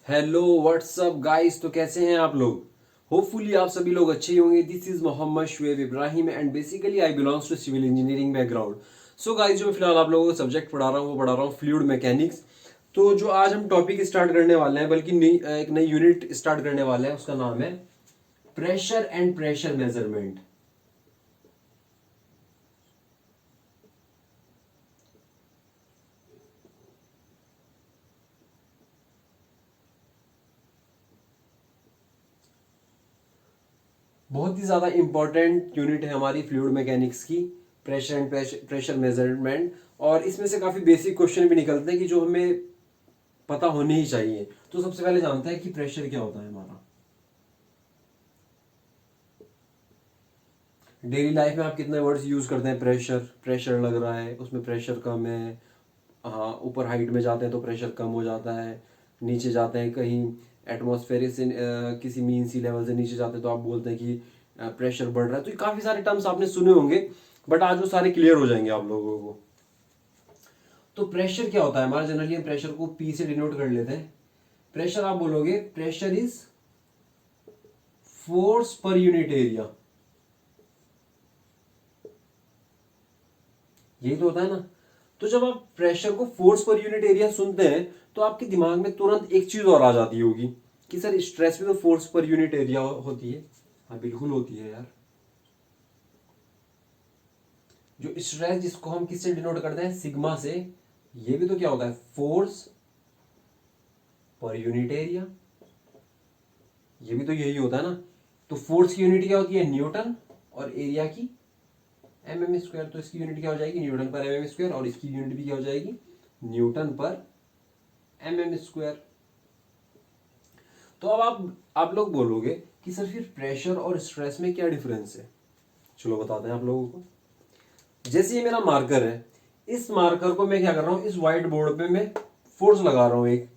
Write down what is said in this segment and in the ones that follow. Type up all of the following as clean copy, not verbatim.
Hello what's up guys. तो कैसे हैं आप लोग? होपफुली आप सभी लोग अच्छे ही होंगे। This is Mohammed Shoaib Ibrahim and basically I belongs to civil engineering background. So guys, जो मैं फिलहाल आप लोगों को सब्जेक्ट पढ़ा रहा हूँ वो पढ़ा रहा हूँ फ्लूइड मैकेनिक्स। तो जो आज हम टॉपिक स्टार्ट करने वाले हैं, बल्कि एक नई यूनिट स्टार्ट करने वाले हैं, उसका नाम है प्रेशर एंड प्रेशर मेजरमेंट। बहुत ही ज़्यादा इंपॉर्टेंट यूनिट है हमारी फ्लूइड मैकेनिक्स की, प्रेशर एंड प्रेशर मेजरमेंट। और इसमें से काफ़ी बेसिक क्वेश्चन भी निकलते हैं कि जो हमें पता होने ही चाहिए। तो सबसे पहले जानते हैं कि प्रेशर क्या होता है हमारा। डेली लाइफ में आप कितने वर्ड्स यूज करते हैं? प्रेशर, प्रेशर लग रहा है, उसमें प्रेशर कम है। हाँ, ऊपर हाइट में जाते हैं तो प्रेशर कम हो जाता है। नीचे जाते हैं कहीं एटमॉस्फेयर से किसी मीन सी लेवल से नीचे जाते हैं तो आप बोलते हैं कि प्रेशर बढ़ रहा है। तो ये काफी सारे टर्म्स आपने सुने होंगे, बट आज वो सारे क्लियर हो जाएंगे आप लोगों को। तो प्रेशर क्या होता है हमारा? जनरली हम प्रेशर को पी से डिनोट कर लेते हैं। प्रेशर आप बोलोगे प्रेशर इज फोर्स पर यूनिट एरिया। यही तो होता है ना। तो जब आप प्रेशर को फोर्स पर यूनिट एरिया सुनते हैं तो आपके दिमाग में तुरंत एक चीज और आ जाती होगी कि सर स्ट्रेस भी तो फोर्स पर यूनिट एरिया होती है। हाँ, बिल्कुल होती है यार। जो स्ट्रेस जिसको हम किससे डिनोट करते हैं? सिग्मा से। ये भी तो क्या होता है? फोर्स पर यूनिट एरिया। ये भी तो यही होता है ना। तो फोर्स की यूनिट क्या होती है? न्यूटन। और एरिया की एम स्क्वायर। तो इसकी यूनिट क्या हो जाएगी? न्यूटन पर एम स्क्वायर। और इसकी यूनिट भी क्या हो जाएगी? न्यूटन पर एम स्क्वायर। तो अब आप लोग बोलोगे कि सर फिर प्रेशर और स्ट्रेस में क्या डिफरेंस है? चलो बताते हैं आप लोगों को। जैसे ये मेरा मार्कर है, इस मार्कर को मैं क्या कर रहा हूं, इस व्हाइट बोर्ड पे मैं फोर्स लगा रहा हूं। एक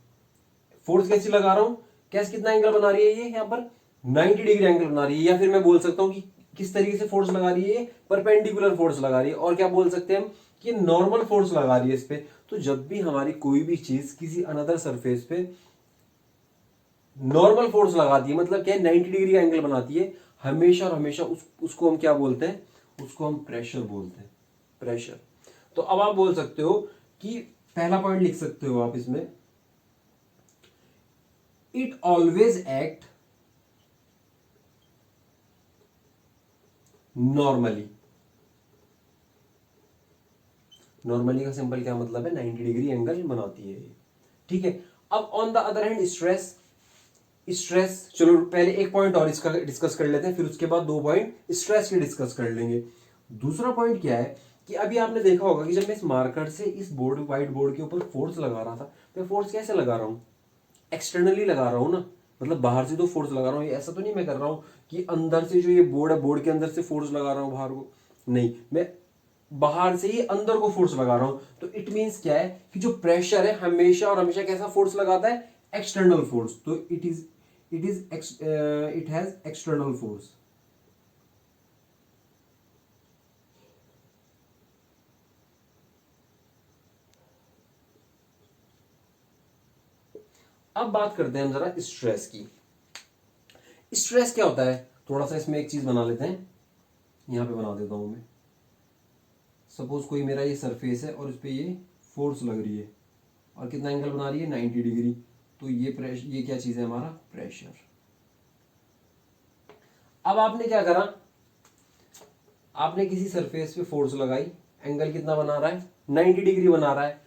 फोर्स कैसी लगा रहा हूं? कैसे, कितना एंगल बना रही है ये यहाँ पर? 90 डिग्री एंगल बना रही है। या फिर मैं बोल सकता हूं कि किस तरीके से फोर्स लगा रही है ये? परपेंडिकुलर फोर्स लगा रही है। और क्या बोल सकते हैं हम कि नॉर्मल फोर्स लगा रही है इस पे। तो जब भी हमारी कोई भी चीज किसी अनदर सरफेस पे नॉर्मल फोर्स लगाती है, मतलब क्या है, 90 डिग्री का एंगल बनाती है, हमेशा और हमेशा उसको हम क्या बोलते हैं? उसको हम प्रेशर बोलते हैं। प्रेशर। तो अब आप बोल सकते हो कि पहला पॉइंट लिख सकते हो आप इसमें, it always act normally. Normally का सिंपल क्या मतलब है? 90 डिग्री एंगल बनाती है ये। ठीक है। अब on the other hand stress. Stress, चलो पहले एक पॉइंट और इसका डिस्कस कर लेते हैं, फिर उसके बाद दो पॉइंट स्ट्रेस के डिस्कस कर लेंगे। दूसरा पॉइंट क्या है कि अभी आपने देखा होगा कि जब मैं इस मार्कर से इस बोर्ड, व्हाइट बोर्ड के ऊपर फोर्स लगा रहा था, मैं फोर्स कैसे लगा रहा हूं? एक्सटर्नली लगा रहा हूं ना। मतलब बाहर से तो फोर्स लगा रहा हूं, ये ऐसा तो नहीं मैं कर रहा हूं कि अंदर से जो ये बोर्ड है, बोर्ड के अंदर से फोर्स लगा रहा हूं बाहर को। नहीं, मैं बाहर से ही अंदर को फोर्स लगा रहा हूं। तो इट मींस क्या है कि जो प्रेशर है हमेशा और हमेशा कैसा फोर्स लगाता है? External force. तो इट हैज एक्सटर्नल फोर्स। अब बात करते हैं हम जरा स्ट्रेस की। स्ट्रेस क्या होता है? थोड़ा सा इसमें एक चीज बना लेते हैं, यहां पे बना देता हूं मैं। सपोज कोई मेरा ये सरफेस है और इस पे ये फोर्स लग रही है और कितना एंगल बना रही है? 90 डिग्री। तो ये प्रेशर, ये क्या चीज है? हमारा प्रेशर। अब आपने क्या करा? आपने किसी सरफेस पे फोर्स लगाई, एंगल कितना बना रहा है? 90 डिग्री बना रहा है।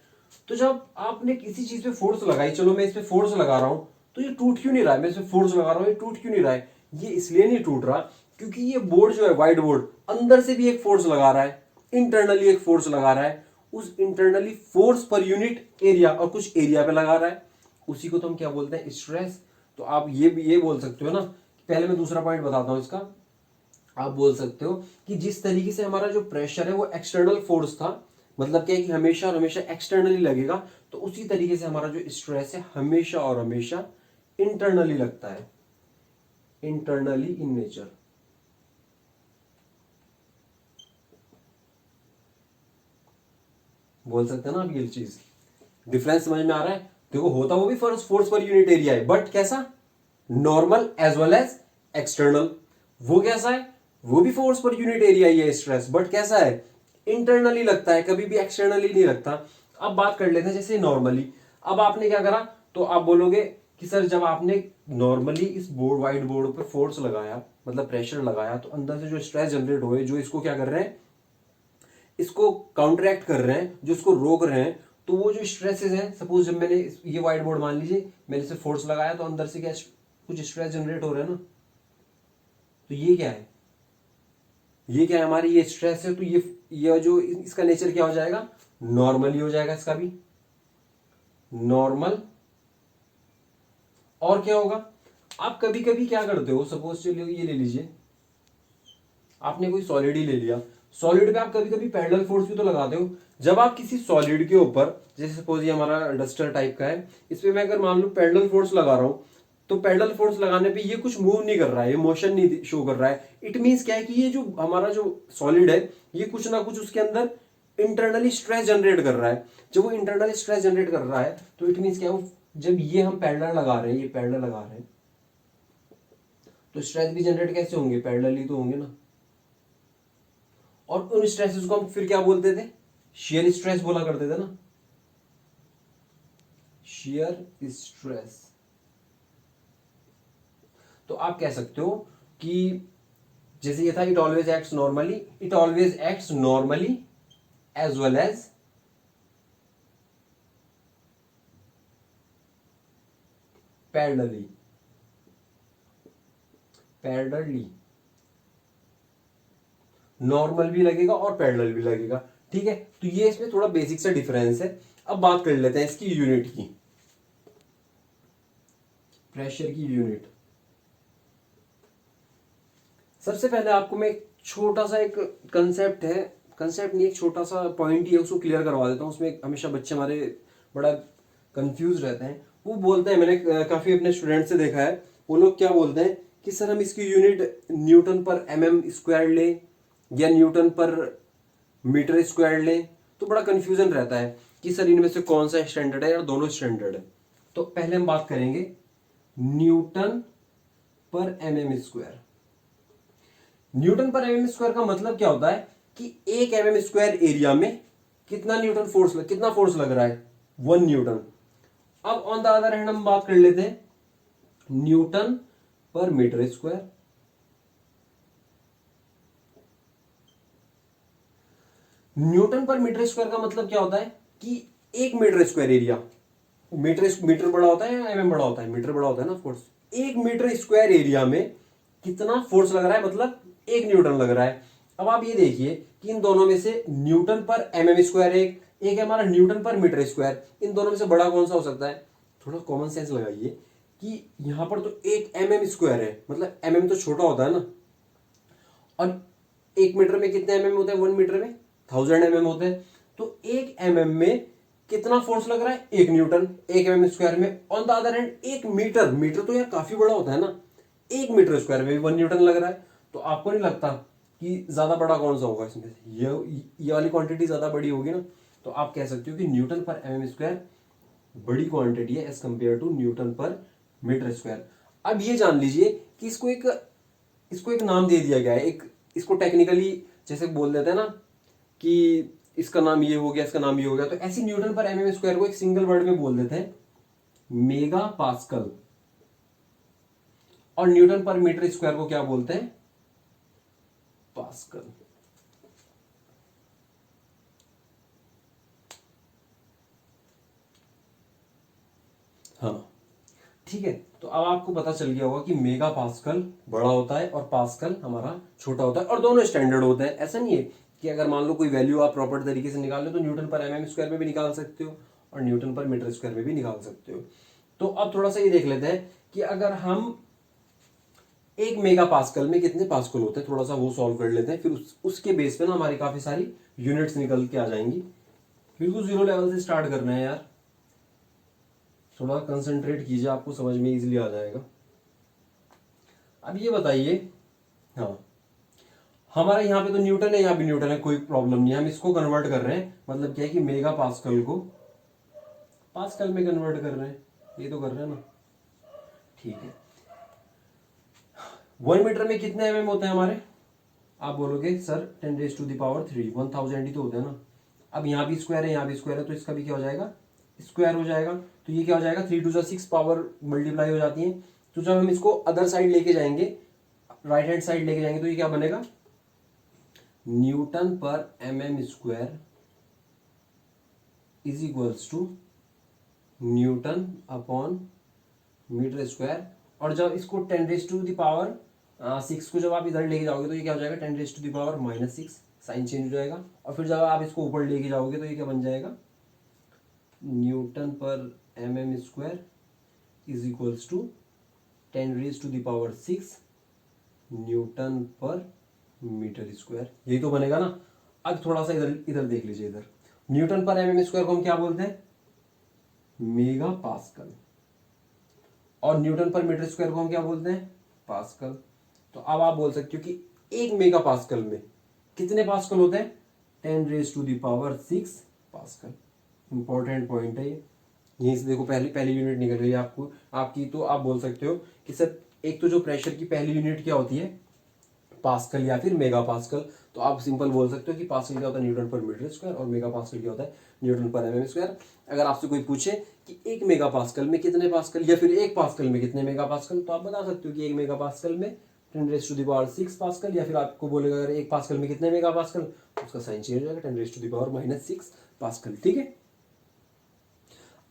तो जब आपने किसी चीज पे फोर्स लगाई, चलो मैं इस पे फोर्स लगा रहा हूं, तो ये टूट क्यों नहीं रहा है? मैं इस पे फोर्स लगा रहा हूं, ये टूट क्यों नहीं रहा है? ये इसलिए नहीं टूट रहा क्योंकि ये बोर्ड जो है, व्हाइट बोर्ड, अंदर से भी एक फोर्स लगा रहा है, इंटरनली एक फोर्स लगा रहा है। उस इंटरनली फोर्स पर यूनिट एरिया और कुछ एरिया पे लगा रहा है, उसी को तो हम क्या बोलते हैं? स्ट्रेस। तो आप ये भी ये बोल सकते हो ना। पहले मैं दूसरा पॉइंट बताता हूं इसका। आप बोल सकते हो कि जिस तरीके से हमारा जो प्रेशर है वो एक्सटर्नल फोर्स था, मतलब क्या है कि हमेशा और हमेशा एक्सटर्नली लगेगा, तो उसी तरीके से हमारा जो स्ट्रेस है हमेशा और हमेशा इंटरनली लगता है, इंटरनली इन नेचर। बोल सकते हैं ना आप ये चीज? डिफरेंस समझ में आ रहा है? देखो होता वो भी फोर्स पर यूनिट एरिया है, बट कैसा, normal as well as external. वो कैसा है, वो भी फोर्स पर यूनिट एरिया ही है स्ट्रेस, बट कैसा है, इंटरनली लगता है, कभी भी एक्सटर्नली नहीं लगता। अब बात कर लेते हैं जैसे नॉर्मली। अब आपने क्या करा, तो आप बोलोगे कि सर जब आपने नॉर्मली इस बोर्ड, व्हाइट बोर्ड पर फोर्स लगाया, मतलब प्रेशर लगाया, तो अंदर से जो स्ट्रेस जनरेट हुए, जो इसको क्या कर रहे हैं, इसको काउंटरैक्ट कर रहे हैं, जो इसको रोक रहे हैं, तो वो जो स्ट्रेसेस हैं, सपोज जब मैंने ये व्हाइट बोर्ड मान लीजिए, मैंने इसे फोर्स लगाया, तो अंदर से क्या कुछ स्ट्रेस जनरेट हो रहा है ना, तो ये क्या है, ये क्या है, हमारी ये स्ट्रेस है, तो ये जो इसका नेचर क्या हो जाएगा, नॉर्मली हो जाएगा, इसका भी नॉर्मल। और क्या होगा, आप कभी कभी क्या करते हो, सपोज चलिए ये ले लीजिए, आपने कोई सॉलिड ही ले लिया, सॉलिड पे आप कभी कभी पैरेलल फोर्स भी तो लगाते हो। जब आप किसी सॉलिड के ऊपर, जैसे सपोज ये हमारा डस्टर टाइप का है, इस पे मैं अगर मान लूं पैरेलल फोर्स लगा रहा हूं, तो पैरेलल फोर्स लगाने पे ये कुछ मूव नहीं कर रहा है, ये मोशन नहीं शो कर रहा है। इट मीन्स क्या है कि ये जो हमारा जो सॉलिड है, ये कुछ ना कुछ उसके अंदर इंटरनली स्ट्रेस जनरेट कर रहा है। जब वो इंटरनली स्ट्रेस जनरेट कर रहा है, तो इट मीन्स क्या है, जब ये हम पैरेलल लगा रहे हैं, ये पैरेलल लगा रहे हैं, तो स्ट्रेस भी जनरेट कैसे होंगे, पैरेलल ही तो होंगे ना। और उन स्ट्रेसेस को हम फिर क्या बोलते थे, शियर स्ट्रेस बोला करते थे ना, शियर स्ट्रेस। तो आप कह सकते हो कि जैसे ये था, it always acts normally, it always acts normally as well as parallelly, parallelly normal भी लगेगा और पैरेलल भी लगेगा। ठीक है, तो ये इसमें थोड़ा बेसिक सा डिफरेंस है। अब बात कर लेते हैं इसकी यूनिट की, प्रेशर की यूनिट। सबसे पहले आपको मैं एक छोटा सा एक कंसेप्ट है, कंसेप्ट नहीं, एक छोटा सा पॉइंट ही है, उसको क्लियर करवा देता हूँ। उसमें हमेशा बच्चे हमारे बड़ा कंफ्यूज रहते हैं। वो बोलते हैं, मैंने काफी अपने स्टूडेंट से देखा है, वो लोग क्या बोलते हैं कि सर हम इसकी यूनिट न्यूटन पर एमएम स्क्वायर लें या न्यूटन पर मीटर स्क्वायर लें, तो बड़ा कंफ्यूजन रहता है कि सर इनमें से कौन सा स्टैंडर्ड है या दोनों स्टैंडर्ड है। तो पहले हम बात करेंगे न्यूटन पर एमएम स्क्वायर। न्यूटन पर एमएम स्क्वायर का मतलब क्या होता है कि एक एमएम स्क्वायर एरिया में कितना न्यूटन फोर्स कितना फोर्स लग रहा है, 1 न्यूटन। अब ऑन द अदर हैंड हम बात कर लेते हैं Newton per metre square. Newton per metre square का मतलब क्या होता है कि 1 मीटर स्क्वायर एरिया, मीटर बड़ा होता है या एमएम बड़ा होता है, मीटर बड़ा होता है ना फोर्स। 1 मीटर स्क्वायर एरिया में कितना फोर्स लग रहा है, मतलब 1 न्यूटन लग रहा है। अब आप ये देखिए कि इन दोनों में से न्यूटन पर एमएम स्क्वायर एक एक है हमारा न्यूटन पर मीटर स्क्वायर, इन दोनों में से बड़ा कौन सा हो सकता है। थोड़ा कॉमन सेंस लगाइए कि यहां पर तो 1 mm स्क्वायर है, मतलब एमएम तो छोटा होता है ना, और 1 मीटर में कितने एमएम होते हैं, 1 मीटर में 1000 mm होते हैं। तो 1 mm में कितना फोर्स लग रहा है, 1 न्यूटन 1 mm स्क्वायर में। On the other hand 1 metre, metre तो यार काफी बड़ा होता है ना, 1 मीटर स्क्वायर में भी 1 न्यूटन लग रहा है। तो आपको नहीं लगता कि ज्यादा बड़ा कौन सा होगा इसमें, ये वाली क्वांटिटी ज्यादा बड़ी होगी ना। तो आप कह सकते हो कि न्यूटन पर एमएम स्क्वायर बड़ी क्वांटिटी है as compare to Newton per metre square. अब ये जान लीजिए कि इसको एक नाम दे दिया गया है, एक इसको टेक्निकली जैसे बोल देते हैं ना कि इसका नाम ये हो गया, इसका नाम ये हो गया, तो ऐसे न्यूटन पर एमएम स्क्वायर को एक सिंगल वर्ड में बोल देते हैं मेगा पास्कल। और न्यूटन पर मीटर स्क्वायर को क्या बोलते हैं, पास्कल। हाँ ठीक है, तो अब आपको पता चल गया होगा कि मेगा पास्कल बड़ा होता है और पास्कल हमारा छोटा होता है, और दोनों स्टैंडर्ड होते हैं। ऐसा नहीं है कि अगर मान लो कोई वैल्यू आप प्रॉपर तरीके से निकाल लो तो न्यूटन पर एमएम स्क्वायर में भी निकाल सकते हो और न्यूटन पर मीटर स्क्वायर में भी निकाल सकते हो। तो अब थोड़ा सा ये देख लेते हैं कि अगर हम 1 मेगा पास्कल में कितने पास्कल होते हैं, थोड़ा सा वो सॉल्व कर लेते हैं, फिर उसके बेस पे ना हमारी काफी सारी यूनिट्स निकल के आ जाएंगी। बिल्कुल जीरो लेवल से स्टार्ट करना है यार, थोड़ा कंसंट्रेट कीजिए, आपको समझ में इजीली आ जाएगा। अब ये बताइए, हाँ हमारा यहाँ पे तो न्यूटन है, यहाँ भी न्यूटन है, कोई प्रॉब्लम नहीं है, हम इसको कन्वर्ट कर रहे हैं। मतलब क्या है कि मेगा पास्कल को पास्कल में कन्वर्ट कर रहे हैं, ये तो कर रहे हैं ना। ठीक है, 1 मीटर में कितने mm होते हैं हमारे? आप बोलोगे सर 10⁻³ 1000 ही तो होता है ना। अब यहाँ भी स्क्वायर है, यहाँ भी स्क्वायर है, तो इसका भी क्या हो जाएगा? स्क्वायर हो जाएगा। तो ये क्या हो जाएगा? 3 to the 6 पावर मल्टीप्लाई हो जाती है। तो जब हम इसको अदर साइड लेके जाएंगे, राइट हैंड साइड लेके जाएंगे, तो ये क्या बनेगा? Newton per mm² is equals to newton upon metre square. और जब इसको 10⁻⁶ को जब आप इधर लेके जाओगे तो ये क्या हो जाएगा? 10⁻⁻⁶ साइन चेंज हो जाएगा। और फिर जब आप इसको ऊपर लेके जाओगे तो ये क्या बन जाएगा? Newton per mm² is equals to 10⁻⁶ newton per metre square. यही तो बनेगा ना। अब थोड़ा सा इधर इधर देख लीजिए, इधर न्यूटन पर mm² को हम क्या बोलते हैं? Mega pascal. और न्यूटन पर मीटर स्क्वायर को हम क्या बोलते हैं? पास्कल। तो अब आप बोल सकते हो कि 1 मेगा पास्कल में कितने पास्कल होते हैं? 10⁻⁶ पास्कल। इंपॉर्टेंट पॉइंट है ये। यहीं से देखो पहली यूनिट निकल रही है आपको आपकी। तो आप बोल सकते हो कि सर एक तो जो प्रेशर की पहली यूनिट क्या होती है? पास्कल या फिर मेगा पास्कल। तो आप सिंपल बोल सकते हो कि पास्कल क्या होता है? Newton per metre square. और मेगा पास्कल क्या होता है? Newton per mm²। अगर आपसे कोई पूछे कि 1 मेगा पास्कल में कितने पास्कल या फिर 1 पास्कल में कितने मेगा पास्कल, तो आप बता सकते हो कि 1 मेगा पास्कल में 10⁻⁶ पास्कल। या फिर आपको बोलेगा अगर 1 पास्कल में कितने मेगा पास्कल, तो उसका साइन चेंज हो जाएगा 10⁻⁻⁶ पास्कल। ठीक है,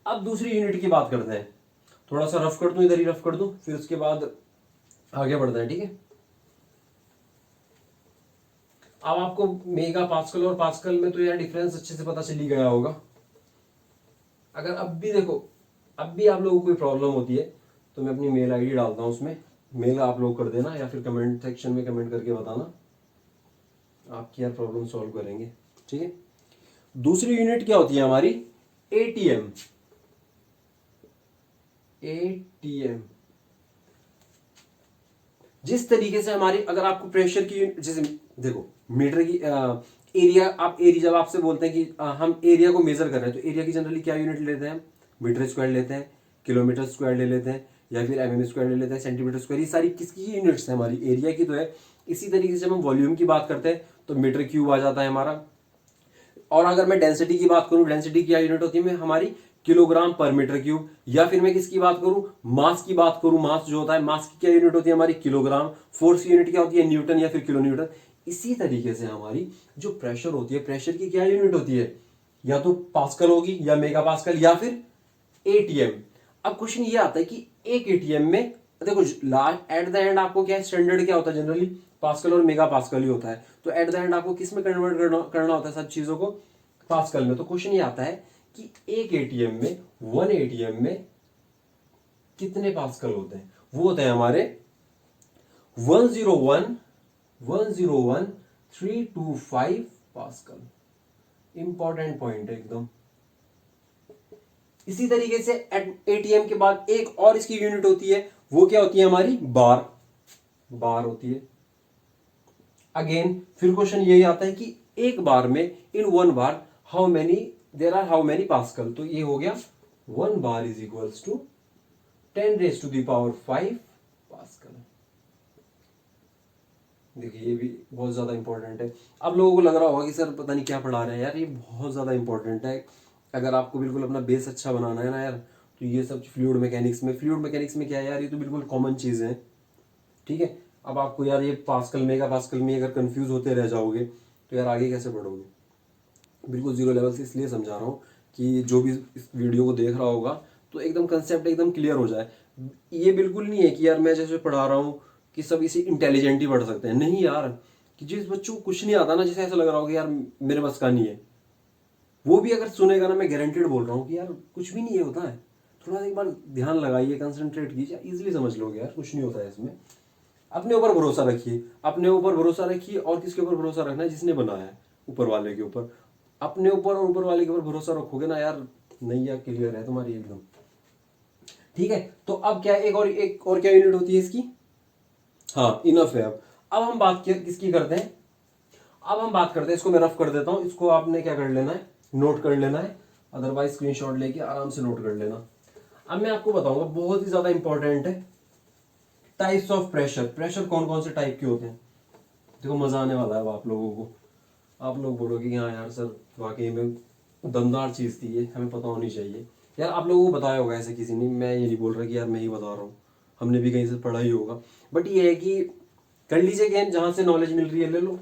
अब दूसरी यूनिट की बात करते हैं। थोड़ा सा रफ कर दूं, इधर ही रफ कर दूं, फिर उसके बाद आगे बढ़ते हैं। ठीक है, अब आपको मेगा पास्कल और पास्कल में तो यार डिफरेंस अच्छे से पता चल ही गया होगा। अगर अब भी देखो, अब भी आप लोगों को कोई प्रॉब्लम होती है तो मैं अपनी मेल आईडी डालता हूं, उसमें मेल आप लोग कर देना या फिर कमेंट सेक्शन में कमेंट करके बताना, आपकी यार प्रॉब्लम सॉल्व करेंगे। ठीक है, दूसरी यूनिट क्या होती है हमारी? एटीएम। एटीएम जिस तरीके से हमारी, अगर आपको प्रेशर की, जैसे देखो मीटर की एरिया, आप एरिया जब आपसे बोलते हैं कि हम एरिया को मेजर कर रहे हैं, तो एरिया की जनरली क्या यूनिट लेते हैं? मीटर स्क्वायर लेते हैं, किलोमीटर स्क्वायर ले लेते हैं, या फिर mm² ले लेते हैं, सेंटीमीटर स्क्वायर। ये सारी किसकी यूनिट्स है? हमारी एरिया की तो है। इसी तरीके से जब हम वॉल्यूम की बात करते हैं तो मीटर क्यूब आ जाता है हमारा। और अगर मैं डेंसिटी की बात करूं, डेंसिटी क्या यूनिट होती है हमारी? किलोग्राम पर मीटर क्यूब। या फिर मैं किसकी बात करूं? मास की बात करूं, मास जो होता है, मास की क्या यूनिट होती है हमारी? किलोग्राम। फोर्स की यूनिट क्या होती है? न्यूटन या फिर किलो न्यूटन। इसी तरीके से हमारी जो प्रेशर होती है, प्रेशर की क्या यूनिट होती है? या तो पास्कल होगी, या मेगा पास्कल, या फिर एटीएम। अब क्वेश्चन ये आता है कि एक एटीएम में देखो लास्ट एट द एंड आपको क्या स्टैंडर्ड क्या होता है? जनरली पास्कल और मेगा पास्कल ही होता है। तो एट द एंड आपको किस में कन्वर्ट करना होता है सब चीजों को? पास्कल में। तो क्वेश्चन ये आता है कि एक एटीएम में, 1 एटीएम में कितने पास्कल होते हैं? वो होते हैं हमारे 101,325 पास्कल। इंपॉर्टेंट पॉइंट है एकदम। इसी तरीके से एटीएम के बाद एक और इसकी यूनिट होती है, वो क्या होती है हमारी? बार। बार होती है। अगेन फिर क्वेश्चन यही आता है कि एक बार में, in 1 bar how many there are how many pascal. तो ये हो गया 1 bar is equals to 10⁵ pascal. देखिए ये भी बहुत ज्यादा इंपॉर्टेंट है। अब लोगों को लग रहा होगा कि सर पता नहीं क्या पढ़ा रहे हैं यार, ये बहुत ज्यादा इंपॉर्टेंट है। अगर आपको बिल्कुल अपना बेस अच्छा बनाना है ना यार, तो ये सब फ्लूइड मैकेनिक्स में, क्या है यार, ये तो बिल्कुल कॉमन चीज़ है। ठीक है, अब आपको यार ये पास्कल मेगा पास्कल में अगर कंफ्यूज होते रह जाओगे तो यार आगे कैसे बढ़ोगे? बिल्कुल जीरो लेवल से इसलिए समझा रहा हूँ कि जो भी इस वीडियो को देख रहा होगा तो एकदम कंसेप्ट एकदम क्लियर हो जाए। ये बिल्कुल नहीं है कि यार मैं जैसे पढ़ा रहा हूँ कि सब इसे इंटेलिजेंट ही पढ़ सकते हैं। नहीं यार, कि जिस बच्चों को कुछ नहीं आता ना, जैसे ऐसा लग रहा होगा कि यार मेरे बस का नहीं है, वो भी अगर सुनेगा ना, मैं गारंटेड बोल रहा हूँ कि यार कुछ भी नहीं होता है। थोड़ा एक बार ध्यान लगाइए, कंसंट्रेट कीजिए, इजीली समझ लोगे यार, कुछ नहीं होता है इसमें। अपने ऊपर भरोसा रखिए, अपने ऊपर भरोसा रखिए। और किसके ऊपर भरोसा रखना है? जिसने बनाया है, ऊपर वाले के ऊपर। अपने ऊपर और ऊपर वाले के ऊपर भरोसा रखोगे ना यार, नैया क्लियर है तुम्हारी एकदम। ठीक है, तो अब क्या, एक और क्या यूनिट होती है इसकी? हाँ, इनफ है। अब हम बात किसकी करते हैं? अब हम बात करते हैं, इसको मैं रफ कर देता हूं, इसको आपने क्या कर लेना है? नोट कर लेना है। अदरवाइज स्क्रीनशॉट लेके आराम से नोट कर लेना। अब मैं आपको बताऊंगा, बहुत ही ज्यादा इंपॉर्टेंट है, टाइप्स ऑफ प्रेशर। प्रेशर कौन कौन से टाइप के होते हैं। देखो मजा आने वाला है अब आप लोगों को। आप लोग बोलोगे कि हाँ यार सर वाकई में दमदार चीज थी ये, हमें पता होनी चाहिए। यार आप लोगों को बताया होगा ऐसे किसी ने, मैं ये नहीं बोल रहा कि यार मैं ही बता रहा हूँ, हमने भी कहीं से पढ़ा ही होगा। बट ये है कि कर लीजिए गेम, जहां से नॉलेज मिल रही है ले लो।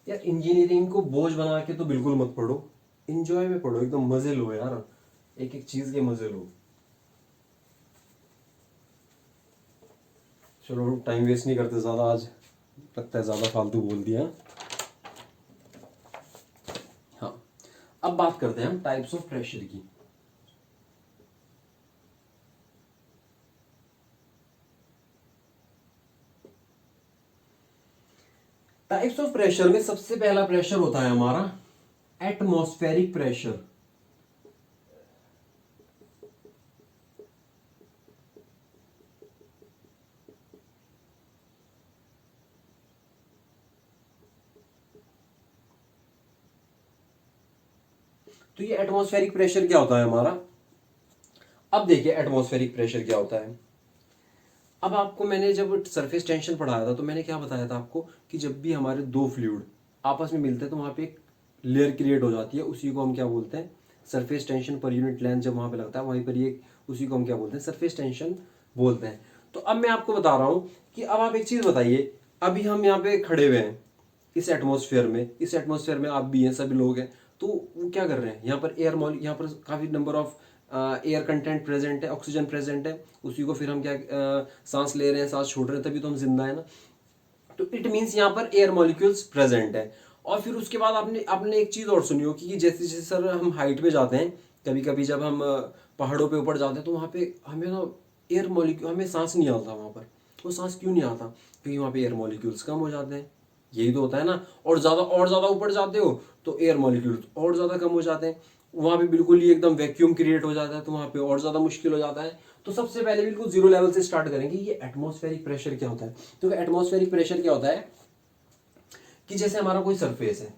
यार इंजीनियरिंग को बोझ बना के तो बिल्कुल मत पढ़ो, इंजॉय में पढ़ो, एकदम मजे लो यार, एक एक चीज के मजे लो। चलो टाइम वेस्ट नहीं करते ज्यादा, आज लगता है ज्यादा फालतू बोल दिया। हाँ, अब बात करते हैं हम टाइप्स ऑफ प्रेशर की। टाइप्स ऑफ प्रेशर में सबसे पहला प्रेशर होता है हमारा एटमॉस्फेरिक प्रेशर। तो ये एटमॉस्फेरिक प्रेशर क्या होता है हमारा। अब देखिए एटमॉस्फेरिक प्रेशर क्या होता है। अब आपको मैंने जब सरफेस टेंशन पढ़ाया था तो मैंने क्या बताया था आपको कि जब भी हमारे दो फ्लूइड आपस में मिलते हैं तो वहां पे एक लेयर क्रिएट हो जाती है, उसी को हम क्या बोलते हैं, surface tension per unit length जब वहां पे लगता है वहीं पर ये, उसी को हम क्या बोलते हैं, सरफेस टेंशन बोलते हैं। तो अब मैं आपको बता रहा हूं कि अब आप एक चीज बताइए, अभी हम यहाँ पे खड़े हुए हैं इस एटमॉस्फेयर में, इस एटमॉस्फेयर में आप भी हैं, सभी लोग हैं, तो वो क्या कर रहे हैं, यहाँ पर एयर मॉल, यहाँ पर काफी number of air content present है, ऑक्सीजन प्रेजेंट है, उसी को फिर हम क्या सांस ले रहे हैं, सांस छोड़ रहे हैं, तभी तो हम जिंदा है ना। तो इट मीन्स यहाँ पर एयर मॉलिक्यूल्स प्रेजेंट है। और फिर उसके बाद आपने आपने एक चीज और सुनी हो कि जैसे जैसे सर हम हाइट पे जाते हैं, कभी कभी जब हम पहाड़ों पे ऊपर जाते हैं तो वहाँ पे हमें ना एयर मॉलिक्यूल, हमें सांस नहीं आता वहाँ पर। वो सांस क्यों नहीं आता, क्योंकि वहाँ पे एयर मॉलिक्यूल्स कम हो जाते हैं, यही तो होता है ना। और ज्यादा ऊपर जाते हो तो एयर मॉलिक्यूल्स और ज्यादा कम हो जाते हैं, वहां पे बिल्कुल ही एकदम वैक्यूम क्रिएट हो जाता है, तो वहां पे और ज्यादा मुश्किल हो जाता है। तो सबसे पहले बिल्कुल जीरो लेवल से स्टार्ट करेंगे, ये एटमॉस्फेरिक प्रेशर क्या होता है। तो एटमॉस्फेरिक प्रेशर क्या होता है कि जैसे हमारा कोई सरफेस है,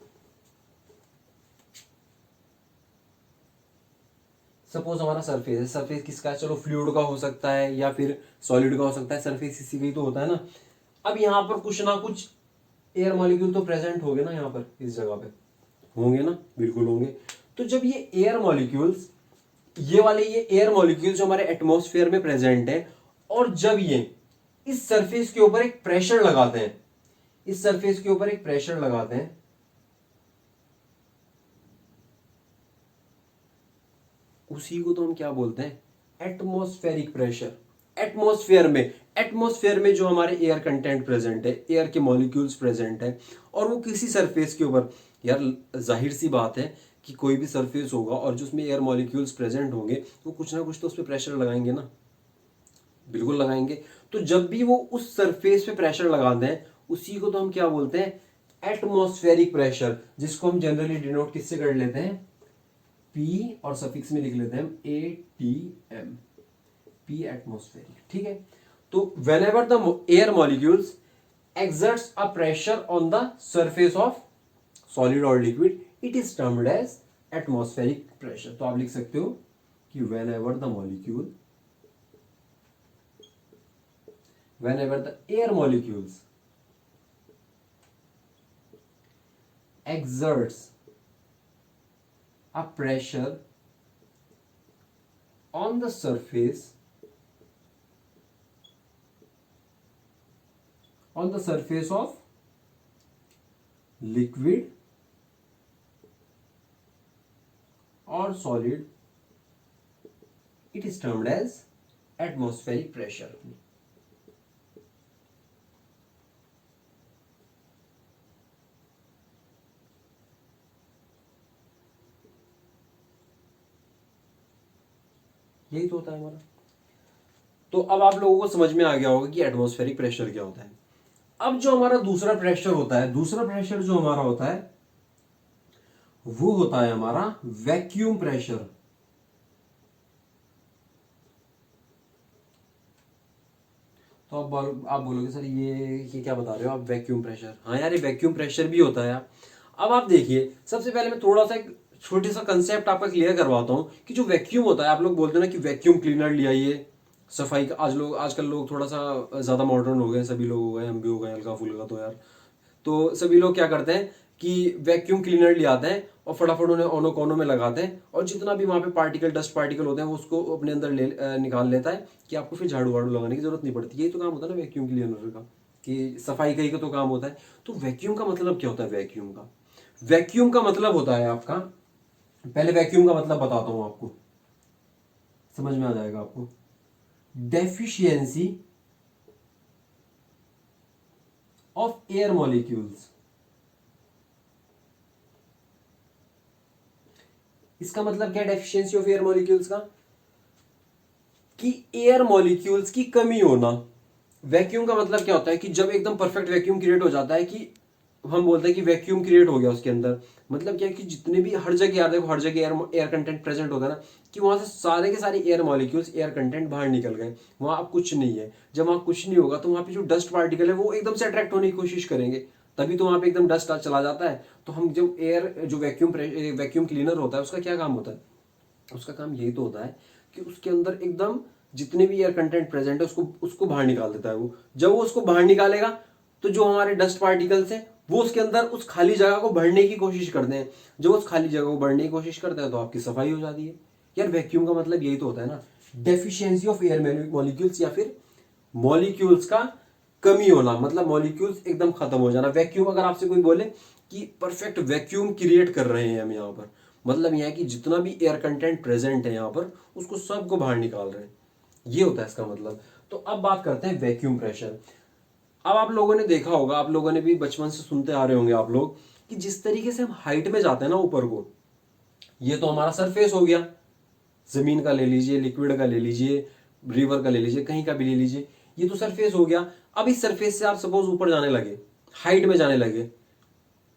सपोज हमारा सरफेस है, सरफेस किसका है, चलो फ्लूइड का हो सकता है या फिर सॉलिड का हो सकता है, सरफेस इसी का ही तो होता है ना। अब यहाँ पर कुछ ना कुछ एयर मॉलिक्यूल तो प्रेजेंट होंगे ना, यहाँ पर इस जगह पे होंगे ना, बिल्कुल होंगे। तो जब ये एयर मॉलिक्यूल्स, ये एयर मॉलिक्यूल्स जो हमारे एटमॉस्फेयर में प्रेजेंट है, और जब ये इस सरफेस के ऊपर एक प्रेशर लगाते हैं, इस सरफेस के ऊपर एक प्रेशर लगाते हैं, उसी को तो हम क्या बोलते हैं, एटमॉस्फेरिक प्रेशर। एटमॉस्फेयर में जो हमारे एयर कंटेंट प्रेजेंट है, एयर के मॉलिक्यूल्स प्रेजेंट है, और वो किसी सरफेस के ऊपर, यार जाहिर सी बात है कि कोई भी सरफेस होगा और जो उसमें एयर मॉलिक्यूल्स प्रेजेंट होंगे वो कुछ ना कुछ तो उस पर प्रेशर लगाएंगे ना, बिल्कुल लगाएंगे। तो जब भी वो उस सरफेस पे प्रेशर लगाते हैं, उसी को तो हम क्या बोलते हैं, एटमॉस्फेरिक प्रेशर, जिसको हम जनरली डिनोट किससे कर लेते हैं, पी, और सफिक्स में लिख लेते हैं हम ATM, पी एटमॉस्फेरिक, ठीक है। तो when ever the air molecules exerts a pressure on the surface of solid or liquid, it is termed as atmospheric pressure। तो आप लिख सकते हो कि whenever the air molecules exerts a pressure on the surface of liquid or solid, it is termed as atmospheric pressure। यही तो होता है हमारा। तो अब आप लोगों को समझ में आ गया होगा कि एटमॉस्फेरिक प्रेशर क्या होता है। अब जो हमारा दूसरा प्रेशर होता है, दूसरा प्रेशर जो हमारा होता है वो होता है हमारा वैक्यूम प्रेशर। तो आप बोलोगे सर ये क्या बता रहे हो आप, वैक्यूम प्रेशर। हाँ यार, ये वैक्यूम प्रेशर भी होता है यार। अब आप देखिए, सबसे पहले मैं थोड़ा सा एक छोटी सा कंसेप्ट आपका क्लियर करवाता हूँ कि जो वैक्यूम होता है, आप लोग बोलते हैं ना कि वैक्यूम क्लीनर ले आइए सफाई का। आजकल लोग थोड़ा सा ज्यादा मॉडर्न हो गए, सभी लोग हो गए, हम भी हो गए हल्का फुल्का तो यार। तो सभी लोग क्या करते हैं कि वैक्यूम क्लीनर ले आते हैं और फटाफट उन्हें ओनो कोनों में लगाते हैं, और जितना भी वहां पे पार्टिकल, डस्ट पार्टिकल होते हैं, वो उसको अपने अंदर निकाल लेता है कि आपको फिर झाड़ू वाड़ू लगाने की जरूरत नहीं पड़ती। यही तो काम होता है ना वैक्यूम क्लीनर का, कि सफाई का ही का तो काम होता है। तो वैक्यूम का मतलब क्या होता है? वैक्यूम का मतलब होता है आपका, पहले वैक्यूम का मतलब बताता हूं आपको, समझ में आ जाएगा आपको। Deficiency of air molecules. इसका मतलब क्या है डेफिशिएंसी ऑफ एयर मॉलिक्यूल्स का? कि एयर मॉलिक्यूल्स की कमी होना। वैक्यूम का मतलब क्या होता है कि जब एकदम परफेक्ट वैक्यूम क्रिएट हो जाता है, कि हम बोलते हैं कि वैक्यूम क्रिएट हो गया उसके अंदर, मतलब क्या है कि जितने भी हर जगह यार देखो, हर जगह एयर एयर कंटेंट प्रेजेंट होता है ना, कि वहां से सारे के सारे एयर मॉलिक्यूल्स, एयर कंटेंट बाहर निकल गए, वहां अब कुछ नहीं है। जब वहां कुछ नहीं होगा तो वहां पे जो डस्ट पार्टिकल है वो एकदम से अट्रैक्ट होने की कोशिश करेंगे, तभी तो वहां पे एकदम डस्ट चला जाता है। तो हम जब एयर जो वैक्यूम क्लीनर होता है, उसका क्या काम होता है? उसका काम यही तो होता है कि उसके अंदर एकदम जितने भी एयर कंटेंट प्रेजेंट है उसको उसको बाहर निकाल देता है। वो जब वो उसको बाहर निकालेगा तो जो हमारे डस्ट पार्टिकल्स हैं वो उसके अंदर उस खाली जगह को भरने की कोशिश करते हैं। जब उस खाली जगह को भरने की कोशिश करते हैं तो आपकी सफाई हो जाती है। यार वैक्यूम का मतलब यही तो होता है ना, डेफिशिएंसी ऑफ एयर मॉलिक्यूल्स, या फिर मॉलिक्यूल्स का कमी होना, मतलब मॉलिक्यूल्स एकदम खत्म हो जाना। वैक्यूम, अगर आपसे कोई बोले कि परफेक्ट वैक्यूम क्रिएट कर रहे हैं हम यहाँ पर, मतलब यह है कि जितना भी एयर कंटेंट प्रेजेंट है यहाँ पर उसको सबको बाहर निकाल रहे हैं, ये होता है इसका मतलब। तो अब बात करते हैं वैक्यूम प्रेशर। अब आप लोगों ने देखा होगा, आप लोगों ने भी बचपन से सुनते आ रहे होंगे आप लोग, कि जिस तरीके से हम हाइट में जाते हैं ना ऊपर को, ये तो हमारा सरफेस हो गया, जमीन का ले लीजिए, लिक्विड का ले लीजिए, रिवर का ले लीजिए, कहीं का भी ले लीजिए, ये तो सरफेस हो गया। अब इस सरफेस से आप सपोज ऊपर जाने लगे, हाइट में जाने लगे,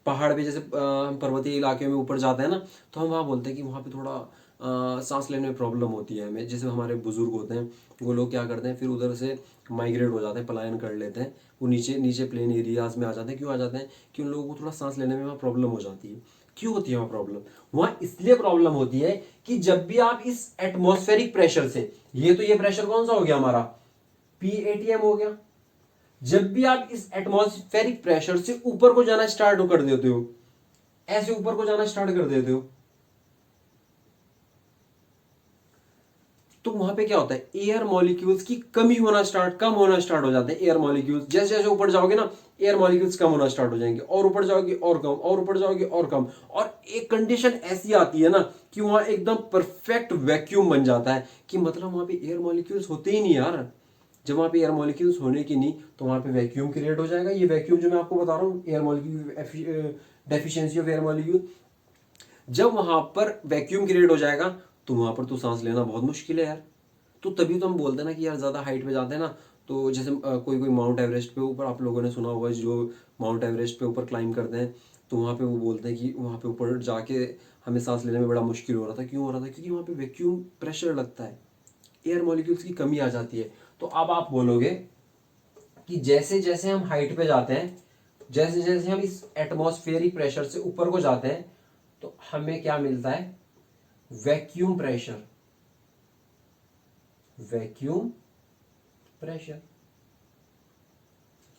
पहाड़ पे जैसे हम पर्वतीय इलाके में ऊपर जाते हैं ना, तो हम वहाँ बोलते हैं कि वहाँ पे थोड़ा सांस लेने में प्रॉब्लम होती है हमें। जैसे हमारे बुजुर्ग होते हैं, वो लोग क्या करते हैं, फिर उधर से माइग्रेट हो जाते हैं, पलायन कर लेते हैं, वो नीचे नीचे प्लेन एरियाज में आ जाते हैं। क्यों आ जाते हैं? कि उन लोगों को थोड़ा सांस लेने में वहाँ प्रॉब्लम हो जाती है। क्यों होती है वहाँ प्रॉब्लम? वहाँ इसलिए प्रॉब्लम होती है कि जब भी आप इस एटमॉस्फेरिक प्रेशर से, ये प्रेशर कौन सा हो गया हमारा, PATM हो गया, जब भी आप इस एटमॉस्फेरिक प्रेशर से ऊपर को जाना स्टार्ट कर देते हो, ऐसे ऊपर को जाना स्टार्ट कर देते हो, तो वहां पे क्या होता है, एयर मॉलिक्यूल्स की कमी होना कम होना स्टार्ट हो जाते हैं। एयर मॉलिक्यूल्स जैसे जैसे ऊपर जाओगे ना, एयर मॉलिक्यूल्स कम होना स्टार्ट हो जाएंगे, और ऊपर जाओगे और कम, और ऊपर जाओगे और कम, और एक कंडीशन ऐसी आती है ना कि वहां एकदम परफेक्ट वैक्यूम बन जाता है, कि मतलब वहां पे एयर मॉलिक्यूल्स होते ही नहीं यार। जब वहां पे एयर मॉलिक्यूल्स होने की नहीं, तो वहां पे वैक्यूम क्रिएट हो जाएगा। ये वैक्यूम जो मैं आपको बता रहा हूँ, air molecule, deficiency of air molecule, जब वहां पर वैक्यूम क्रिएट हो जाएगा तो वहां पर तो सांस लेना बहुत मुश्किल है यार। तो तभी तो हम बोलते हैं ना कि यार ज्यादा हाइट पे जाते हैं ना, तो जैसे कोई कोई माउंट एवरेस्ट पे ऊपर, आप लोगों ने सुना होगा, जो माउंट एवरेस्ट पे ऊपर क्लाइंब करते हैं, तो वहां पे वो बोलते हैं कि वहां पे ऊपर जाके हमें सांस लेने में बड़ा मुश्किल हो रहा था। क्यों हो रहा था? क्योंकि वहां पे वैक्यूम प्रेशर लगता है, एयर मॉलिक्यूल्स की कमी आ जाती है। तो अब आप बोलोगे कि जैसे जैसे हम हाइट पे जाते हैं, जैसे जैसे हम इस एटमॉस्फेरिक प्रेशर से ऊपर को जाते हैं, तो हमें क्या मिलता है? Vacuum pressure. Vacuum pressure.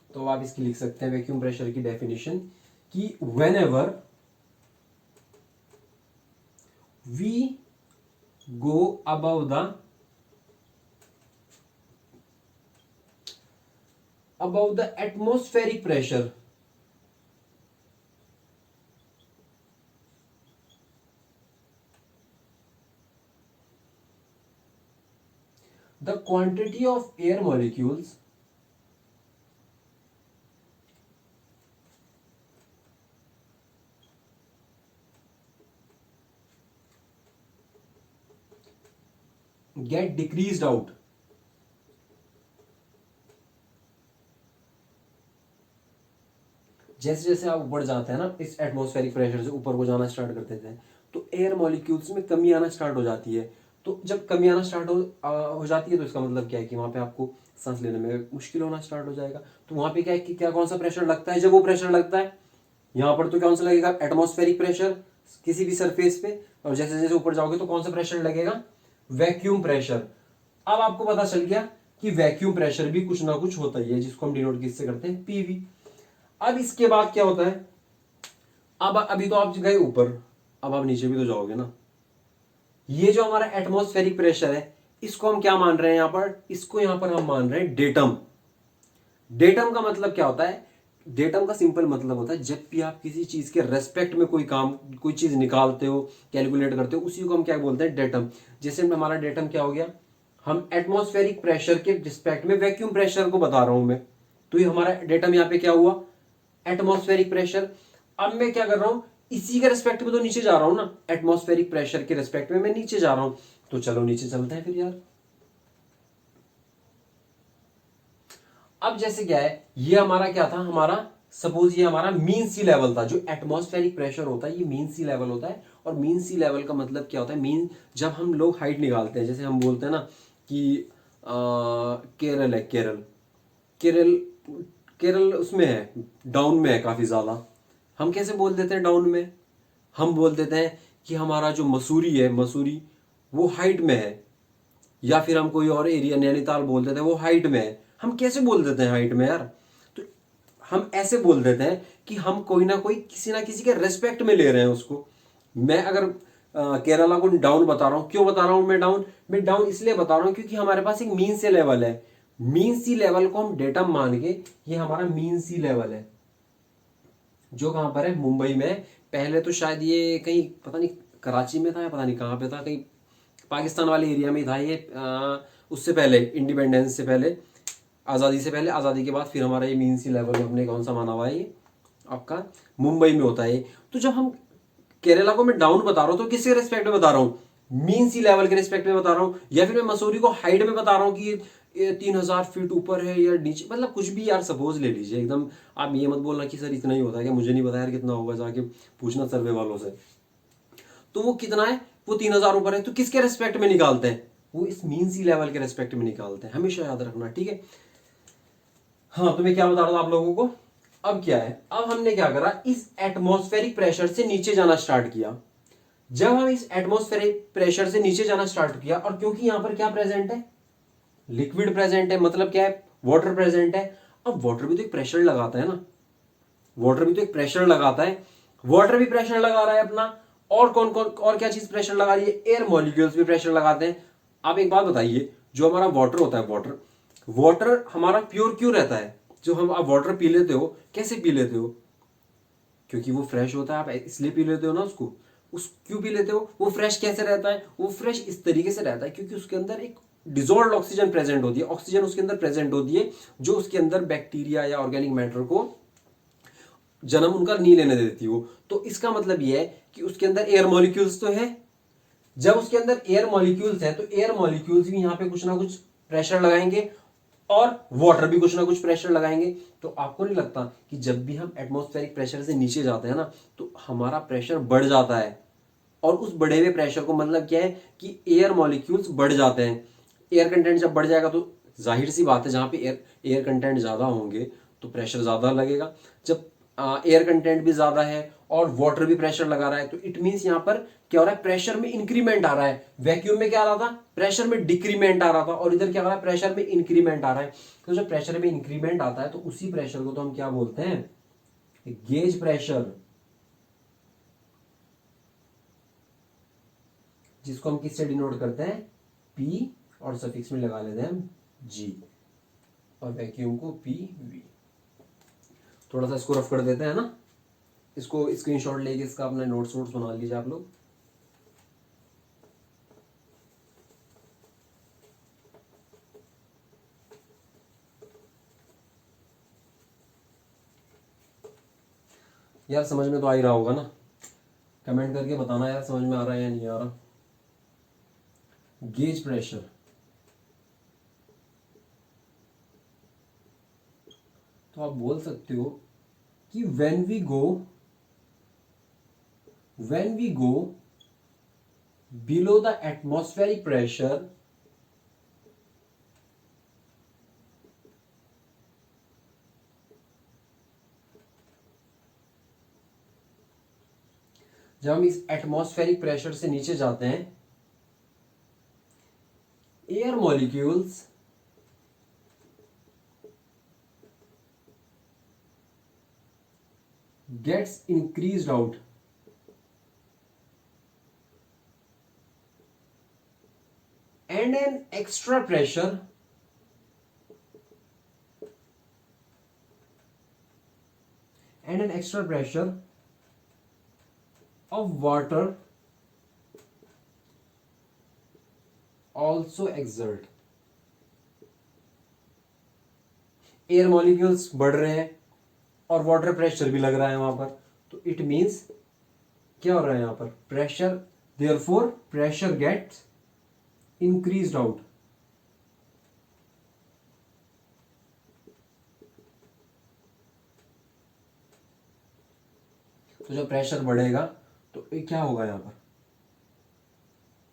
तो आप इसकी लिख सकते हैं वैक्यूम प्रेशर की डेफिनेशन, कि whenever we go above the atmospheric pressure, the quantity of air molecules get decreased out. जैसे जैसे आप ऊपर जाते हैं ना, इस एटमॉस्फेरिक प्रेशर से ऊपर को जाना स्टार्ट कर देते हैं, तो एयर मॉलिक्यूल्स में कमी आना स्टार्ट हो जाती है। तो जब कमी आना स्टार्ट हो जाती है, तो इसका मतलब क्या है कि वहां पे आपको सांस लेने में मुश्किल होना स्टार्ट हो जाएगा। तो वहां पे क्या है कि क्या कौन सा प्रेशर लगता है, जब वो प्रेशर लगता है यहां पर तो कौन सा लगेगा, एटमॉस्फेरिक प्रेशर किसी भी सरफेस पे, और जैसे जैसे ऊपर जाओगे तो कौन सा प्रेशर लगेगा, वैक्यूम प्रेशर। अब आपको पता चल गया कि वैक्यूम प्रेशर भी कुछ ना कुछ होता ही है, जिसको हम डिनोट किससे करते हैं, पीवी। अब इसके बाद क्या होता है, अब अभी तो आप गए ऊपर, अब आप नीचे भी तो जाओगे ना। ये जो हमारा एटमॉस्फेरिक प्रेशर है इसको हम क्या मान रहे हैं यहां पर, इसको यहां पर हम मान रहे हैं डेटम। डेटम का मतलब क्या होता है, डेटम का सिंपल मतलब होता है जब भी आप किसी चीज के रेस्पेक्ट में कोई काम, कोई चीज निकालते हो, कैलकुलेट करते हो, उसी को हम क्या बोलते हैं, डेटम। जैसे हमारा डेटम क्या हो गया, हम एटमॉस्फेरिक प्रेशर के रिस्पेक्ट में वैक्यूम प्रेशर को बता रहा हूं मैं, तो ये हमारा डेटम यहां पे क्या हुआ, एटमॉस्फेरिक प्रेशर। अब मैं क्या कर रहा हूं, इसी के रिस्पेक्ट में तो नीचे जा रहा हूं ना, एटमॉस्फेरिक प्रेशर के रिस्पेक्ट में मैं नीचे जा रहा हूं, तो चलो नीचे चलते हैं फिर यार। अब जैसे क्या है, ये हमारा क्या था, हमारा सपोज ये हमारा मीन सी लेवल था। जो एटमॉस्फेरिक प्रेशर होता है ये मीन सी लेवल होता है। और मीन सी लेवल का मतलब क्या होता है, मीन जब हम लोग हाइट निकालते हैं, जैसे हम बोलते हैं ना कि केरल है, केरल, केरल, केरल उसमें है, डाउन में है काफी ज्यादा। हम कैसे बोल देते हैं डाउन में, हम बोल देते हैं कि हमारा जो मसूरी है, मसूरी वो हाइट में है, या फिर हम कोई और एरिया नैनीताल बोल देते हैं वो हाइट में है। हम कैसे बोल देते हैं हाइट में यार, तो हम ऐसे बोल देते हैं कि हम कोई ना किसी के रेस्पेक्ट में ले रहे हैं उसको। मैं अगर केरला को डाउन बता रहा हूं, क्यों बता रहा हूं मैं डाउन इसलिए बता रहा हूं क्योंकि हमारे पास एक मीन सी लेवल है। मीन सी लेवल को हम डेटम मान के, ये हमारा मीन सी लेवल है जो कहां पर है, मुंबई में है। पहले तो शायद ये कहीं पता नहीं कराची में था या पता नहीं कहां पे था, कहीं पाकिस्तान वाले एरिया में ही था ये। उससे पहले, इंडिपेंडेंस से पहले, आज़ादी से पहले, आज़ादी के बाद फिर हमारा ये मीन सी लेवल हमने कौन सा माना हुआ है, ये आपका मुंबई में होता है। तो जब हम केरला को मैं डाउन बता रहा हूं तो किसके रिस्पेक्ट में बता रहा हूँ, मीन सी लेवल के रिस्पेक्ट में बता रहा हूँ, या फिर मैं मसूरी को हाइट में बता रहा हूँ कि ये 3,000 फीट ऊपर है या नीचे, मतलब कुछ भी यार सपोज ले लीजिए एकदम। आप ये मत बोलना कि सर इतना ही होता है, कि मुझे नहीं पता यार कितना होगा, जाके पूछना सर्वे वालों से। तो वो कितना है, वो 3,000 ऊपर है, तो किसके रेस्पेक्ट में निकालते हैं, वो इस मीन सी लेवल के रेस्पेक्ट में निकालते हैं, हमेशा याद रखना, ठीक है। हाँ, तो मैं क्या बता रहा था आप लोगों को, अब क्या है, अब हमने क्या करा, इस एटमॉस्फेरिक प्रेशर से नीचे जाना स्टार्ट किया। जब हम इस एटमॉस्फेरिक प्रेशर से नीचे जाना स्टार्ट किया, और क्योंकि यहां पर क्या प्रेजेंट है, लिक्विड प्रेजेंट है, मतलब क्या है, वाटर प्रेजेंट है। अब वाटर भी तो एक प्रेशर लगाता है ना, वाटर भी तो एक प्रेशर लगाता है, वाटर भी प्रेशर लगा रहा है अपना। और कौन कौन और क्या चीज प्रेशर लगा रही है, एयर मॉलिक्यूल्स भी प्रेशर लगाते हैं। आप एक बात बताइए, जो हमारा वाटर होता है, वाटर, वाटर हमारा प्योर क्यों रहता है, जो हम आप वाटर पी लेते हो, कैसे पी लेते हो, क्योंकि वो फ्रेश होता है, आप इसलिए पी लेते हो ना उसको। उस क्यों पी लेते हो, वो फ्रेश कैसे रहता है, वो फ्रेश इस तरीके से रहता है क्योंकि उसके अंदर एक डिजोल्व ऑक्सीजन प्रेजेंट होती है, ऑक्सीजन उसके अंदर प्रेजेंट होती है, जो उसके अंदर बैक्टीरिया या ऑर्गेनिक मैटर को जन्म उनका नहीं लेने देती वो। तो इसका मतलब ये है कि उसके अंदर एयर मॉलिक्यूल्स तो है। जब उसके अंदर एयर मॉलिक्यूल्स है तो एयर मॉलिक्यूल्स भी यहां पे कुछ ना कुछ प्रेशर लगाएंगे, और वाटर भी कुछ ना कुछ प्रेशर लगाएंगे। तो आपको नहीं लगता कि जब भी हम एटमॉस्फेरिक प्रेशर से नीचे जाते हैं ना, तो हमारा प्रेशर बढ़ जाता है। और उस बढ़े हुए प्रेशर को मतलब क्या है कि एयर मॉलिक्यूल्स बढ़ जाते हैं। एयर कंटेंट जब बढ़ जाएगा तो जाहिर सी बात है, जहां पे एयर एयर कंटेंट ज्यादा होंगे तो प्रेशर ज्यादा लगेगा। जब एयर कंटेंट भी ज्यादा है और वाटर भी प्रेशर लगा रहा है, तो इट मीन्स यहां पर क्या हो रहा है, प्रेशर में इंक्रीमेंट आ रहा है। वैक्यूम में क्या आ रहा था, प्रेशर में डिक्रीमेंट आ रहा था, और इधर क्या हो रहा है, प्रेशर में इंक्रीमेंट आ रहा है। तो जब प्रेशर में इंक्रीमेंट आता है तो उसी प्रेशर को तो हम क्या बोलते हैं, गेज प्रेशर, जिसको हम किससे डिनोट करते हैं, पी, और सफिक्स में लगा लेते हैं हम जी, और वैक्यूम को पी वी। थोड़ा सा इसको रफ कर देते हैं ना, इसको स्क्रीनशॉट लेके इसका अपना नोट्स नोट्स बना लीजिए आप लोग। यार समझ में तो आ ही रहा होगा ना, कमेंट करके बताना यार समझ में आ रहा है या नहीं आ रहा। गेज प्रेशर, तो आप बोल सकते हो कि when we go below the atmospheric pressure, जब हम इस एटमॉस्फेरिक प्रेशर से नीचे जाते हैं, air molecules gets increased out and an extra pressure of water also exert. Air molecules बढ़ रहे हैं और वाटर प्रेशर भी लग रहा है वहां पर, तो इट मींस क्या हो रहा है यहां पर, pressure, therefore pressure gets increased out. तो जब प्रेशर बढ़ेगा तो ये क्या होगा यहां पर,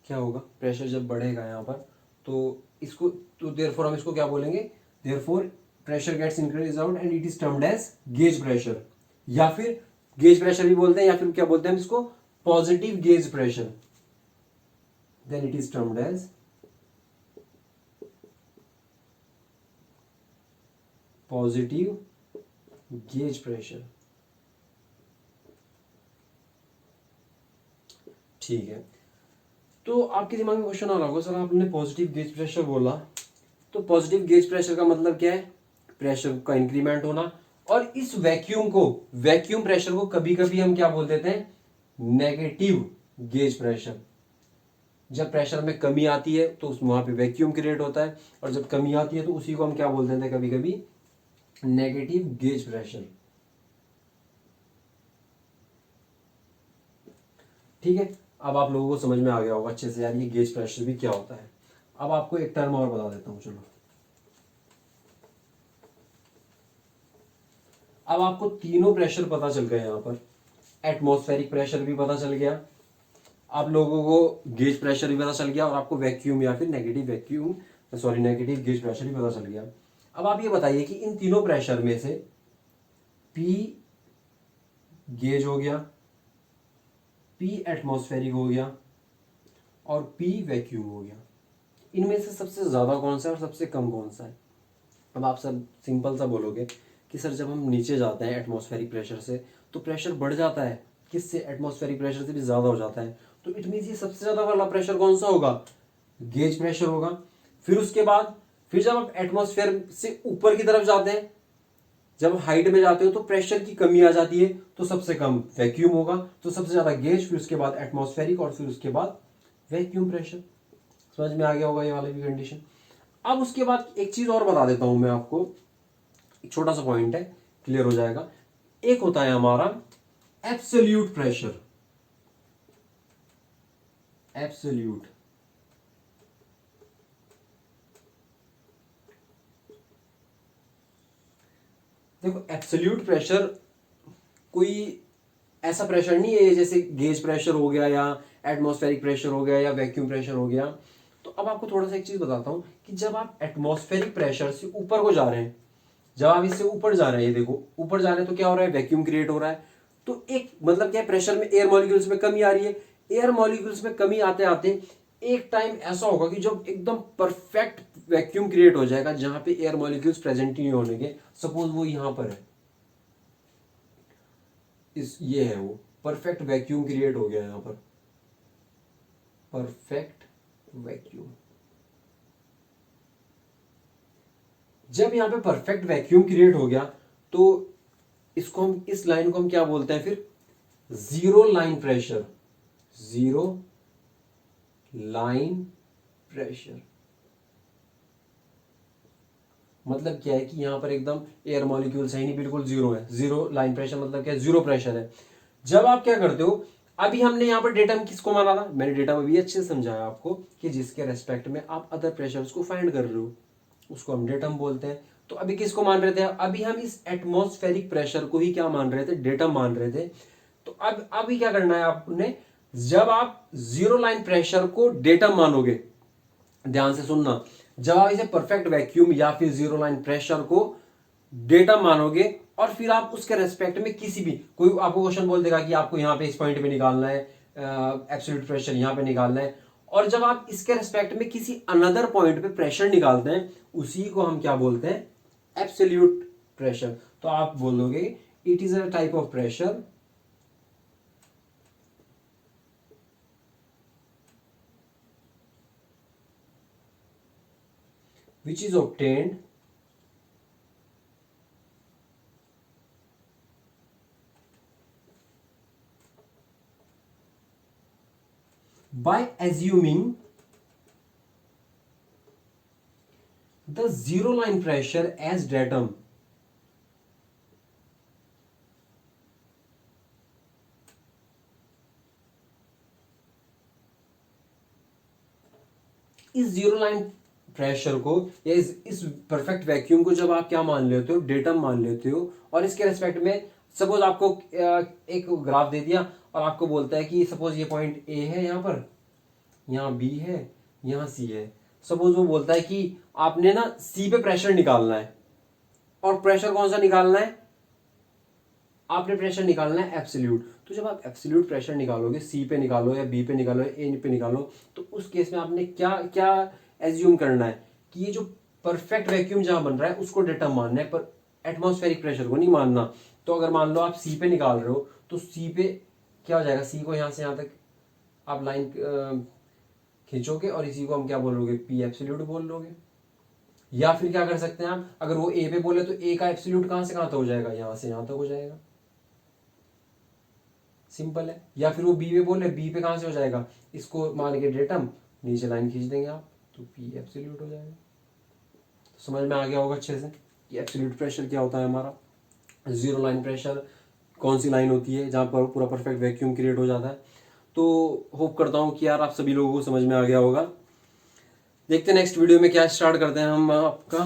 क्या होगा, प्रेशर जब बढ़ेगा यहां पर तो इसको, तो देयरफॉर हम इसको क्या बोलेंगे, therefore pressure gets increase out and it is termed as gauge pressure, या फिर गेज प्रेशर भी बोलते हैं, या फिर क्या बोलते हैं हम इसको, positive gauge pressure, then it is termed as positive gauge pressure. ठीक है, तो आपके दिमाग में क्वेश्चन आ रहा होगा, सर आपने पॉजिटिव गेज प्रेशर बोला, तो पॉजिटिव गेज प्रेशर का मतलब क्या है, प्रेशर का इंक्रीमेंट होना, और इस वैक्यूम को, वैक्यूम प्रेशर को कभी कभी हम क्या बोल देते हैं, नेगेटिव गेज प्रेशर। जब प्रेशर में कमी आती है तो वहां पे वैक्यूम क्रिएट होता है, और जब कमी आती है तो उसी को हम क्या बोल देते हैं कभी कभी, नेगेटिव गेज प्रेशर। ठीक है, अब आप लोगों को समझ में आ गया होगा अच्छे से यार ये गेज प्रेशर भी क्या होता है। अब आपको एक टर्म और बता देता हूं, चलो। अब आपको तीनों प्रेशर पता चल गए, यहां पर एटमॉस्फेरिक प्रेशर भी पता चल गया, आप लोगों को गेज प्रेशर भी पता चल गया, और आपको वैक्यूम या फिर नेगेटिव गेज प्रेशर भी पता चल गया। अब आप ये बताइए कि इन तीनों प्रेशर में से पी गेज हो गया, पी एटमॉस्फेरिक हो गया, और पी वैक्यूम हो गया, इनमें से सबसे ज्यादा कौन सा है और सबसे कम कौन सा है। अब आप सब सिंपल सा बोलोगे कि सर जब हम नीचे जाते हैं एटमॉस्फेरिक प्रेशर से तो प्रेशर बढ़ जाता है, किससे, एटमॉस्फेरिक प्रेशर से भी ज्यादा हो जाता है, तो इट मींस ये सबसे ज्यादा वाला प्रेशर कौन सा होगा, गेज प्रेशर होगा। फिर उसके बाद फिर जब आप एटमॉस्फेयर से ऊपर की तरफ जाते हैं, जब हाइट में जाते हो तो प्रेशर की कमी आ जाती है, तो सबसे कम वैक्यूम होगा, तो सबसे ज्यादा गेज, फिर उसके बाद एटमॉस्फेरिक, और फिर उसके बाद वैक्यूम प्रेशर। समझ में आ गया होगा ये वाली भी कंडीशन। अब उसके बाद एक चीज और बता देता हूं मैं आपको, एक छोटा सा पॉइंट है, क्लियर हो जाएगा। एक होता है हमारा एब्सोल्यूट प्रेशर, एब्सोल्यूट, देखो एब्सोल्यूट प्रेशर कोई ऐसा प्रेशर नहीं है जैसे गेज प्रेशर हो गया या एटमॉस्फेरिक प्रेशर हो गया या वैक्यूम प्रेशर हो गया। तो अब आपको थोड़ा सा एक चीज बताता हूं कि जब आप एटमॉस्फेरिक प्रेशर से ऊपर को जा रहे हैं, जब आप इससे ऊपर जा रहे हैं, ये देखो ऊपर जा रहे हैं तो क्या हो रहा है, वैक्यूम क्रिएट हो रहा है, तो एक मतलब क्या है, प्रेशर में एयर मॉलिक्यूल्स में कमी आ रही है। एयर मॉलिक्यूल्स में कमी आते आते एक टाइम ऐसा होगा कि जब एकदम परफेक्ट वैक्यूम क्रिएट हो जाएगा जहां पे एयर मॉलिक्यूल्स प्रेजेंट ही नहीं होने के, सपोज वो यहां पर है, इस ये है वो परफेक्ट वैक्यूम क्रिएट हो गया यहां पर, परफेक्ट वैक्यूम। जब यहां पे परफेक्ट वैक्यूम क्रिएट हो गया तो इसको हम, इस लाइन को हम क्या बोलते हैं फिर, zero line pressure, zero line pressure. मतलब क्या है कि यहां पर एकदम एयर मॉलिक्यूल्स है नहीं, बिल्कुल जीरो है। जीरो लाइन प्रेशर मतलब क्या है, जीरो प्रेशर है। जब आप क्या करते हो, अभी हमने यहां पर डेटा में किसको माना था, मैंने डेटा में भी अच्छे से समझाया आपको कि जिसके रेस्पेक्ट में आप अदर प्रेशर्स को फाइंड कर रहे हो उसको हम डेटम बोलते हैं। तो अभी किसको मान रहे थे, अभी हम इस एटमॉस्फेरिक प्रेशर को ही क्या मान रहे थे, डेटम मान रहे थे। तो अब अभी क्या करना है आपने, जब आप जीरो लाइन प्रेशर को डेटम मानोगे, ध्यान से सुनना, जब आप इसे परफेक्ट वैक्यूम या फिर जीरो लाइन प्रेशर को डेटा मानोगे और फिर आप उसके रेस्पेक्ट में किसी भी, कोई आपको क्वेश्चन बोल देगा कि आपको यहाँ पे इस पॉइंट पे निकालना है, एब्सोल्यूट प्रेशर यहाँ पे निकालना है, और जब आप इसके रेस्पेक्ट में किसी अनदर पॉइंट पे प्रेशर निकालते हैं, उसी को हम क्या बोलते हैं, एब्सोल्यूट प्रेशर। तो आप बोलोगे it is a type of pressure which is obtained by assuming the zero line pressure as datum. इस जीरो लाइन प्रेशर को या इस परफेक्ट वैक्यूम को जब आप क्या मान लेते हो, डेटम मान लेते हो, और इसके रेस्पेक्ट में सपोज आपको एक ग्राफ दे दिया और आपको बोलता है कि सपोज ये पॉइंट ए है, यहाँ पर, यहाँ बी है, यहाँ सी है। सपोज वो बोलता है कि आपने ना सी पे प्रेशर निकालना है, और प्रेशर कौन सा निकालना है, आपने प्रेशर निकालना है एब्सोल्यूट। तो जब आप एब्सोल्यूट प्रेशर निकालोगे, सी पे निकालो या बी पे निकालो या ए पे निकालो, तो उस केस में आपने क्या क्या एज्यूम करना है कि ये जो परफेक्ट वैक्यूम जहां बन रहा है उसको डेटा मानना है, पर एटमॉस्फेरिक प्रेशर को नहीं मानना। तो अगर मान लो आप सी पे निकाल रहे हो, तो सी पे क्या हो जाएगा, सी को यहां से यहां तक आप लाइन खींचोगे और इसी को हम क्या बोलोगे, पी एब्सोल्यूट बोल लोगे। या फिर क्या कर सकते हैं आप, अगर वो ए पे बोले तो ए का एब्सोल्यूट कहां से कहां तक हो जाएगा, यहां से यहां तक हो जाएगा, सिंपल है। या फिर वो बी पे बोले, बी पे कहां से हो जाएगा, इसको मान के डेटम नीचे लाइन खींच देंगे आप, तो पी एब्सोल्यूट हो जाएगा। तो समझ में आ गया होगा अच्छे से कि एब्सोल्यूट प्रेशर क्या होता है हमारा, जीरो लाइन प्रेशर कौन सी लाइन होती है जहां पर पूरा परफेक्ट वैक्यूम क्रिएट हो जाता है। तो होप करता हूं कि यार आप सभी लोगों को समझ में आ गया होगा। देखते हैं नेक्स्ट वीडियो में क्या स्टार्ट करते हैं हम आपका,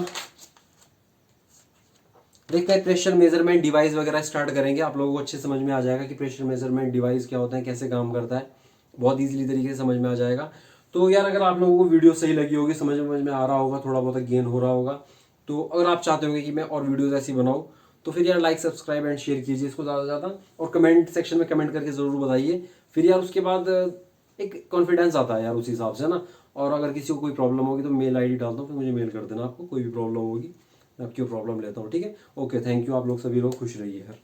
देखते हैं प्रेशर मेजरमेंट डिवाइस वगैरह स्टार्ट करेंगे। आप लोगों को अच्छे समझ में आ जाएगा कि प्रेशर मेजरमेंट डिवाइस क्या होता है, कैसे काम करता है, बहुत इजीली तरीके से समझ में आ जाएगा। तो यार अगर आप लोगों को वीडियो सही लगी होगी, समझ में आ रहा होगा, थोड़ा बहुत गेन हो रहा होगा, तो अगर आप चाहते होंगे कि मैं और वीडियोज ऐसी बनाऊँ, तो फिर यार लाइक सब्सक्राइब एंड शेयर कीजिए इसको ज़्यादा से ज़्यादा, और कमेंट सेक्शन में कमेंट करके ज़रूर बताइए। फिर यार उसके बाद एक कॉन्फिडेंस आता है यार उस हिसाब से ना। और अगर किसी को कोई प्रॉब्लम होगी तो मेल आईडी डालता हूँ, फिर मुझे मेल कर देना, आपको कोई भी प्रॉब्लम होगी मैं आपकी प्रॉब्लम लेता हूँ, ठीक है। ओके, थैंक यू, आप लोग सभी लोग खुश रहिए यार।